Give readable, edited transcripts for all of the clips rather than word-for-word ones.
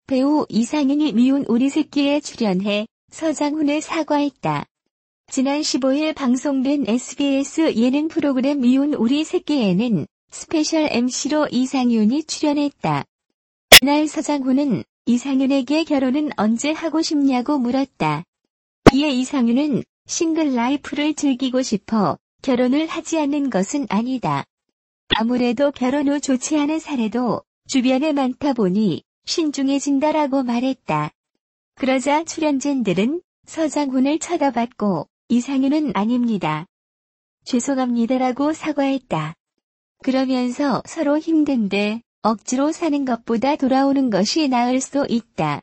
배우 이상윤이 미운 우리 새끼에 출연해 서장훈에 사과했다. 지난 15일 방송된 SBS 예능 프로그램 미운 우리 새끼에는 스페셜 MC로 이상윤이 출연했다. 이날 서장훈은 이상윤에게 결혼은 언제 하고 싶냐고 물었다. 이에 이상윤은 싱글 라이프를 즐기고 싶어 결혼을 하지 않는 것은 아니다. 아무래도 결혼 후 좋지 않은 사례도 주변에 많다 보니 신중해진다라고 말했다. 그러자 출연진들은 서장훈을 쳐다봤고 이상윤은 아닙니다. 죄송합니다라고 사과했다. 그러면서 서로 힘든데 억지로 사는 것보다 돌아오는 것이 나을 수 있다.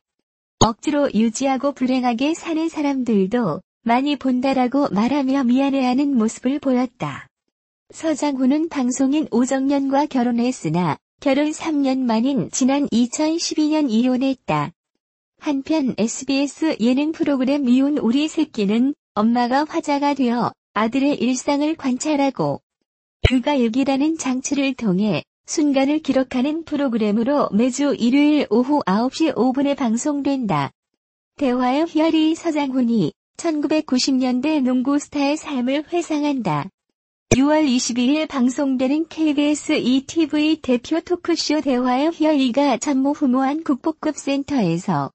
억지로 유지하고 불행하게 사는 사람들도 많이 본다라고 말하며 미안해하는 모습을 보였다. 서장훈은 방송인 오정연과 결혼했으나 결혼 3년 만인 지난 2012년 이혼했다. 한편 SBS 예능 프로그램 미운 우리 새끼는 엄마가 화자가 되어 아들의 일상을 관찰하고 육아일기라는 장치를 통해 순간을 기록하는 프로그램으로 매주 일요일 오후 9시 5분에 방송된다. 대화의 희열이 서장훈이 1990년대 농구 스타의 삶을 회상한다. 6월 22일 방송되는 KBS ETV 대표 토크쇼 대화의 희열이가 전무후무한 국보급 센터에서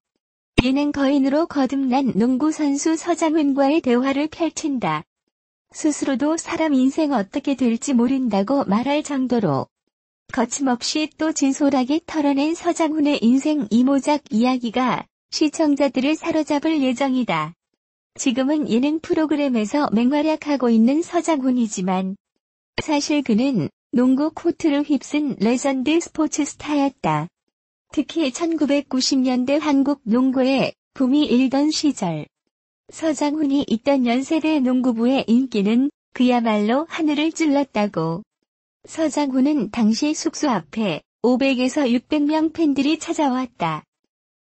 예능 거인으로 거듭난 농구선수 서장훈과의 대화를 펼친다. 스스로도 사람 인생 어떻게 될지 모른다고 말할 정도로 거침없이 또 진솔하게 털어낸 서장훈의 인생 이모작 이야기가 시청자들을 사로잡을 예정이다. 지금은 예능 프로그램에서 맹활약하고 있는 서장훈이지만 사실 그는 농구 코트를 휩쓴 레전드 스포츠 스타였다. 특히 1990년대 한국 농구의 붐이 일던 시절 서장훈이 있던 연세대 농구부의 인기는 그야말로 하늘을 찔렀다고. 서장훈은 당시 숙소 앞에 500에서 600명 팬들이 찾아왔다.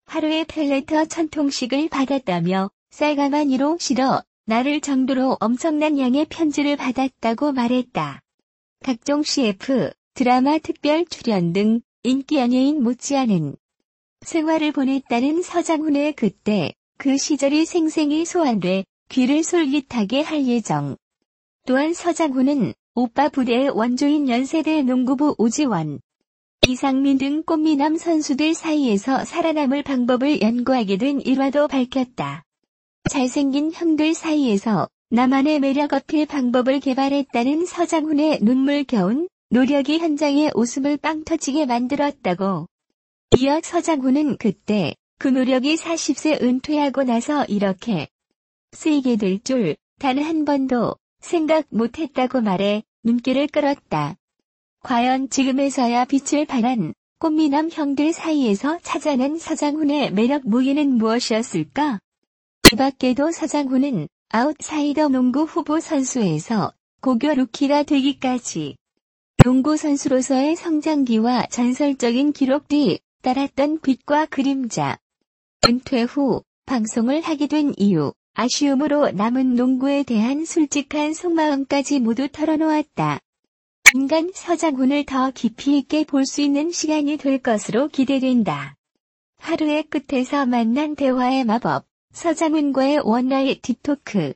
하루에 펠레터 1000통씩을 받았다며 쌀가마니로 실어 나를 정도로 엄청난 양의 편지를 받았다고 말했다. 각종 CF, 드라마 특별 출연 등 인기 연예인 못지않은 생활을 보냈다는 서장훈의 그때 그 시절이 생생히 소환돼 귀를 솔깃하게 할 예정. 또한 서장훈은 오빠 부대의 원조인 연세대 농구부 오지원, 이상민 등 꽃미남 선수들 사이에서 살아남을 방법을 연구하게 된 일화도 밝혔다. 잘생긴 형들 사이에서 나만의 매력 어필 방법을 개발했다는 서장훈의 눈물겨운 노력이 현장의 웃음을 빵 터지게 만들었다고. 이어 서장훈은 그때 그 노력이 40세 은퇴하고 나서 이렇게 쓰이게 될 줄 단 한 번도 생각 못했다고 말해 눈길을 끌었다. 과연 지금에서야 빛을 발한 꽃미남 형들 사이에서 찾아낸 서장훈의 매력 무기는 무엇이었을까? 이 밖에도 서장훈은 아웃사이더 농구 후보 선수에서 고교 루키가 되기까지 농구 선수로서의 성장기와 전설적인 기록들이 따랐던 빛과 그림자. 은퇴 후 방송을 하게 된 이유, 아쉬움으로 남은 농구에 대한 솔직한 속마음까지 모두 털어놓았다. 인간 서장훈을 더 깊이 있게 볼 수 있는 시간이 될 것으로 기대된다. 하루의 끝에서 만난 대화의 마법, 서장훈과의 원나잇 딥토크.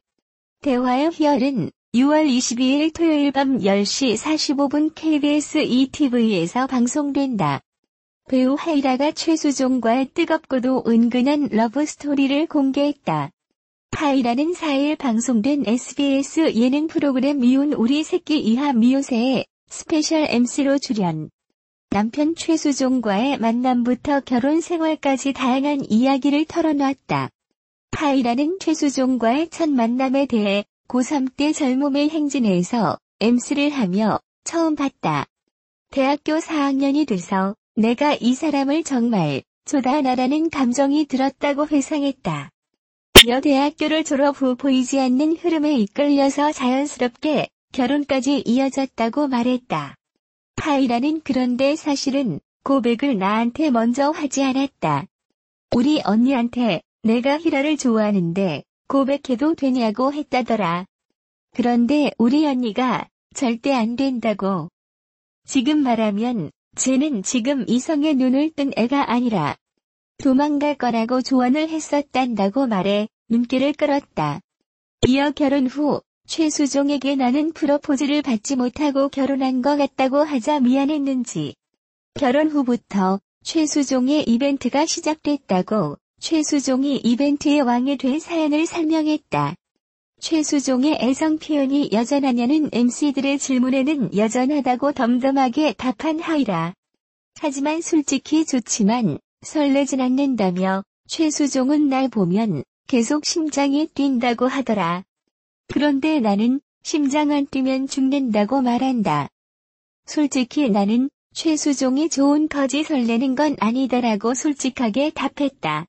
대화의 희열은 6월 22일 토요일 밤 10시 45분 KBS ETV에서 방송된다. 배우 하이라가 최수종과의 뜨겁고도 은근한 러브스토리를 공개했다. 하이라는 4일 방송된 SBS 예능 프로그램 미운 우리 새끼 이하 미우새의 스페셜 MC로 출연. 남편 최수종과의 만남부터 결혼 생활까지 다양한 이야기를 털어놨다. 하이라는 최수종과의 첫 만남에 대해 고3 때 젊음의 행진에서 MC를 하며 처음 봤다. 대학교 4학년이 돼서 내가 이 사람을 정말 좋다나라는 감정이 들었다고 회상했다. 이어 대학교를 졸업 후 보이지 않는 흐름에 이끌려서 자연스럽게 결혼까지 이어졌다고 말했다. 하이라는 그런데 사실은 고백을 나한테 먼저 하지 않았다. 우리 언니한테 내가 히라를 좋아하는데 고백해도 되냐고 했다더라. 그런데 우리 언니가 절대 안 된다고. 지금 말하면 쟤는 지금 이성의 눈을 뜬 애가 아니라 도망갈 거라고 조언을 했었단다고 말해 눈길을 끌었다. 이어 결혼 후 최수종에게 나는 프로포즈를 받지 못하고 결혼한 것 같다고 하자 미안했는지 결혼 후부터 최수종의 이벤트가 시작됐다고 최수종이 이벤트의 왕이 된 사연을 설명했다. 최수종의 애정 표현이 여전하냐는 MC들의 질문에는 여전하다고 덤덤하게 답한 하이라. 하지만 솔직히 좋지만 설레진 않는다며 최수종은 날 보면 계속 심장이 뛴다고 하더라. 그런데 나는 심장 안 뛰면 죽는다고 말한다. 솔직히 나는 최수종이 좋은 거지 설레는 건 아니다라고 솔직하게 답했다.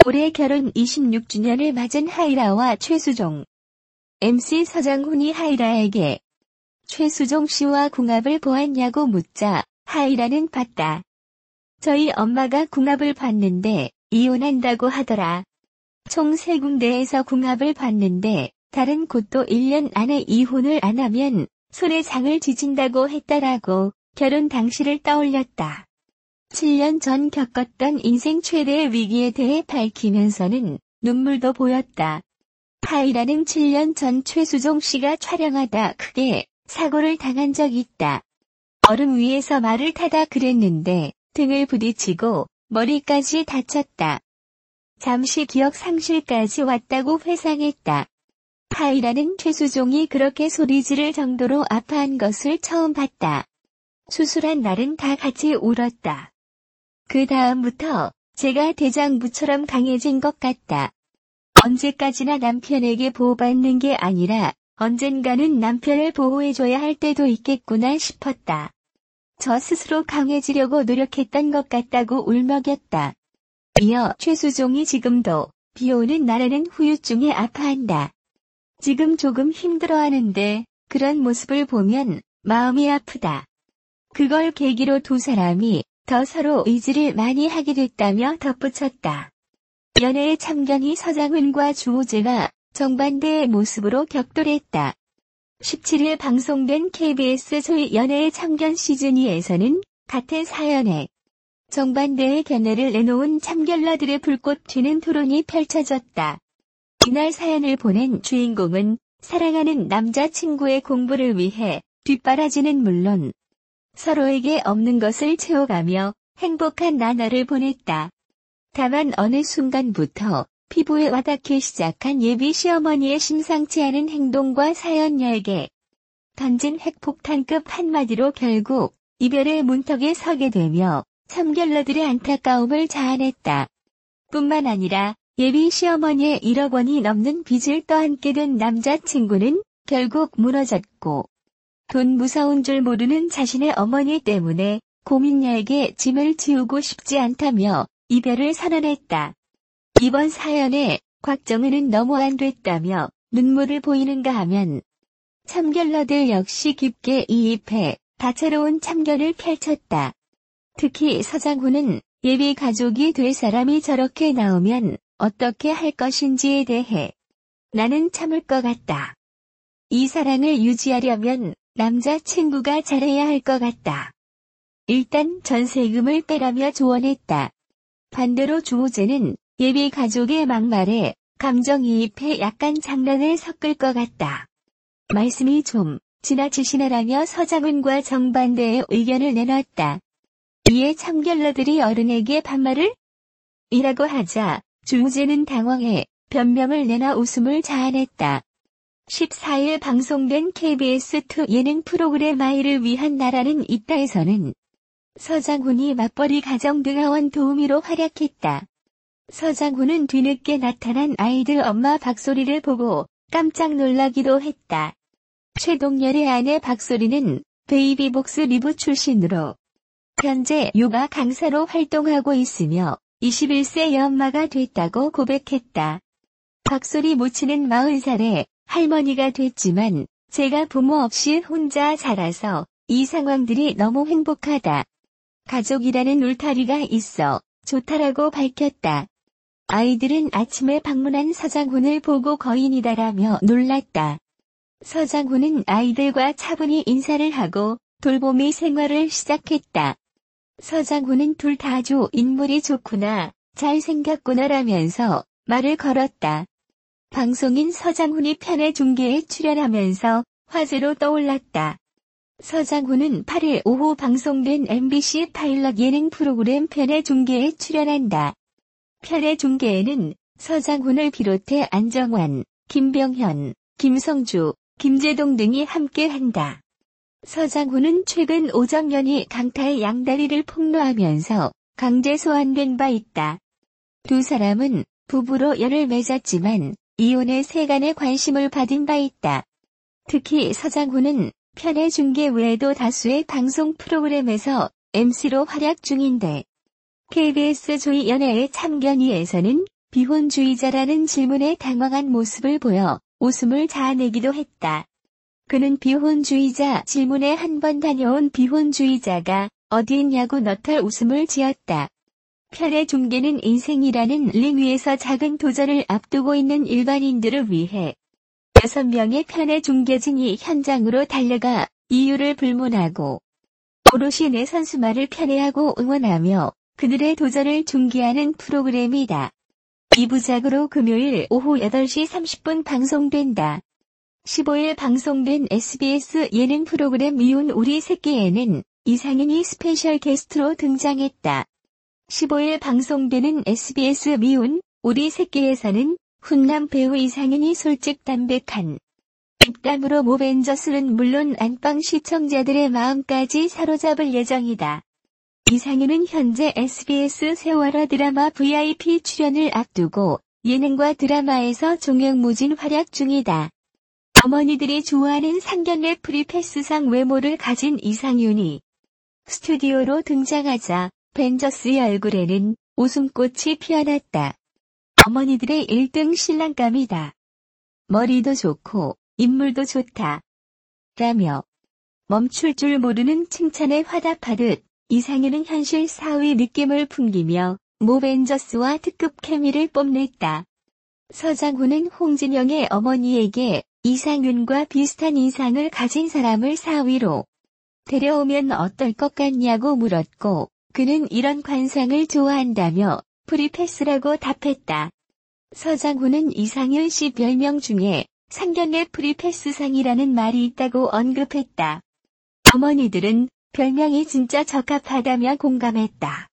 올해 결혼 26주년을 맞은 하이라와 최수종. MC 서장훈이 하이라에게 최수종 씨와 궁합을 보았냐고 묻자 하이라는 봤다. 저희 엄마가 궁합을 봤는데 이혼한다고 하더라. 총 3군데에서 궁합을 봤는데 다른 곳도 1년 안에 이혼을 안 하면 손에 장을 쥐진다고 했다라고 결혼 당시를 떠올렸다. 7년 전 겪었던 인생 최대의 위기에 대해 밝히면서는 눈물도 보였다. 하이라는 7년 전 최수종 씨가 촬영하다 크게 사고를 당한 적이 있다. 얼음 위에서 말을 타다 그랬는데 등을 부딪히고 머리까지 다쳤다. 잠시 기억 상실까지 왔다고 회상했다. 하이라는 최수종이 그렇게 소리 지를 정도로 아파한 것을 처음 봤다. 수술한 날은 다 같이 울었다. 그 다음부터 제가 대장부처럼 강해진 것 같다. 언제까지나 남편에게 보호받는 게 아니라 언젠가는 남편을 보호해줘야 할 때도 있겠구나 싶었다. 저 스스로 강해지려고 노력했던 것 같다고 울먹였다. 이어 최수종이 지금도 비 오는 날에는 후유증에 아파한다. 지금 조금 힘들어하는데 그런 모습을 보면 마음이 아프다. 그걸 계기로 두 사람이 더 서로 의지를 많이 하게 됐다며 덧붙였다. 연애의 참견이 서장훈과 주호재가 정반대의 모습으로 격돌했다. 17일 방송된 KBS 소위 연애의 참견 시즌2에서는 같은 사연에 정반대의 견해를 내놓은 참견러들의 불꽃 튀는 토론이 펼쳐졌다. 이날 사연을 보낸 주인공은 사랑하는 남자친구의 공부를 위해 뒷바라지는 물론 서로에게 없는 것을 채워가며 행복한 나날을 보냈다. 다만 어느 순간부터 피부에 와닿기 시작한 예비 시어머니의 심상치 않은 행동과 사연 열개. 던진 핵폭탄급 한마디로 결국 이별의 문턱에 서게 되며 참견러들의 안타까움을 자아냈다. 뿐만 아니라 예비 시어머니의 1억 원이 넘는 빚을 떠안게 된 남자친구는 결국 무너졌고 돈 무서운 줄 모르는 자신의 어머니 때문에 고민녀에게 짐을 지우고 싶지 않다며 이별을 선언했다. 이번 사연에 곽정은은 너무 안 됐다며 눈물을 보이는가 하면 참견러들 역시 깊게 이입해 다채로운 참견을 펼쳤다. 특히 서장훈은 예비 가족이 될 사람이 저렇게 나오면 어떻게 할 것인지에 대해 나는 참을 것 같다. 이 사랑을 유지하려면 남자친구가 잘해야 할 것 같다. 일단 전세금을 빼라며 조언했다. 반대로 주호재는 예비 가족의 막말에 감정이입해 약간 장난을 섞을 것 같다. 말씀이 좀 지나치시네라며 서장훈과 정반대의 의견을 내놨다. 이에 참견러들이 어른에게 반말을? 이라고 하자 주호재는 당황해 변명을 내놔 웃음을 자아냈다. 14일 방송된 KBS2 예능 프로그램 아이를 위한 나라는 있다에서는 서장훈이 맞벌이 가정등하원 도우미로 활약했다. 서장훈은 뒤늦게 나타난 아이들 엄마 박소리를 보고 깜짝 놀라기도 했다. 최동열의 아내 박소리는 베이비복스 리브 출신으로 현재 요가 강사로 활동하고 있으며 21세 연마가 됐다고 고백했다. 박소리 모친은 40살에 할머니가 됐지만 제가 부모 없이 혼자 자라서 이 상황들이 너무 행복하다. 가족이라는 울타리가 있어 좋다라고 밝혔다. 아이들은 아침에 방문한 서장훈을 보고 거인이다라며 놀랐다. 서장훈은 아이들과 차분히 인사를 하고 돌보미 생활을 시작했다. 서장훈은 둘 다 아주 인물이 좋구나. 잘생겼구나라면서 말을 걸었다. 방송인 서장훈이 편의 중계에 출연하면서 화제로 떠올랐다. 서장훈은 8일 오후 방송된 MBC 파일럿 예능 프로그램 편의 중계에 출연한다. 편의 중계에는 서장훈을 비롯해 안정환, 김병현, 김성주, 김재동 등이 함께한다. 서장훈은 최근 오정연이 강타의 양다리를 폭로하면서 강제 소환된 바 있다. 두 사람은 부부로 열을 맺었지만 이혼의 세간의 관심을 받은 바 있다. 특히 서장훈은 편의 중계 외에도 다수의 방송 프로그램에서 MC로 활약 중인데 KBS 조이 연애의 참견이에서는 비혼주의자라는 질문에 당황한 모습을 보여 웃음을 자아내기도 했다. 그는 비혼주의자 질문에 한 번 다녀온 비혼주의자가 어디 있냐고 너털 웃음을 지었다. 편의 중계는 인생이라는 링 위에서 작은 도전을 앞두고 있는 일반인들을 위해 6명의 편의 중계진이 현장으로 달려가 이유를 불문하고 오롯이 내 선수말을 편애하고 응원하며 그들의 도전을 중계하는 프로그램이다. 2부작으로 금요일 오후 8시 30분 방송된다. 15일 방송된 SBS 예능 프로그램 미운 우리 새끼에는 이상윤이 스페셜 게스트로 등장했다. 15일 방송되는 SBS 미운 우리 새끼에서는 훈남 배우 이상윤이 솔직담백한 입담으로 모벤져스는 물론 안방 시청자들의 마음까지 사로잡을 예정이다. 이상윤은 현재 SBS 세월호 드라마 VIP 출연을 앞두고 예능과 드라마에서 종횡무진 활약 중이다. 어머니들이 좋아하는 상견례 프리패스상 외모를 가진 이상윤이 스튜디오로 등장하자 벤져스의 얼굴에는 웃음꽃이 피어났다. 어머니들의 1등 신랑감이다. 머리도 좋고 인물도 좋다. 라며 멈출 줄 모르는 칭찬에 화답하듯 이상윤은 현실 사위 느낌을 풍기며 모벤져스와 특급 케미를 뽐냈다. 서장훈은 홍진영의 어머니에게 이상윤과 비슷한 인상을 가진 사람을 사위로 데려오면 어떨 것 같냐고 물었고 그는 이런 관상을 좋아한다며 프리패스라고 답했다. 서장훈은 이상윤 씨 별명 중에 상견례 프리패스상이라는 말이 있다고 언급했다. 어머니들은 별명이 진짜 적합하다며 공감했다.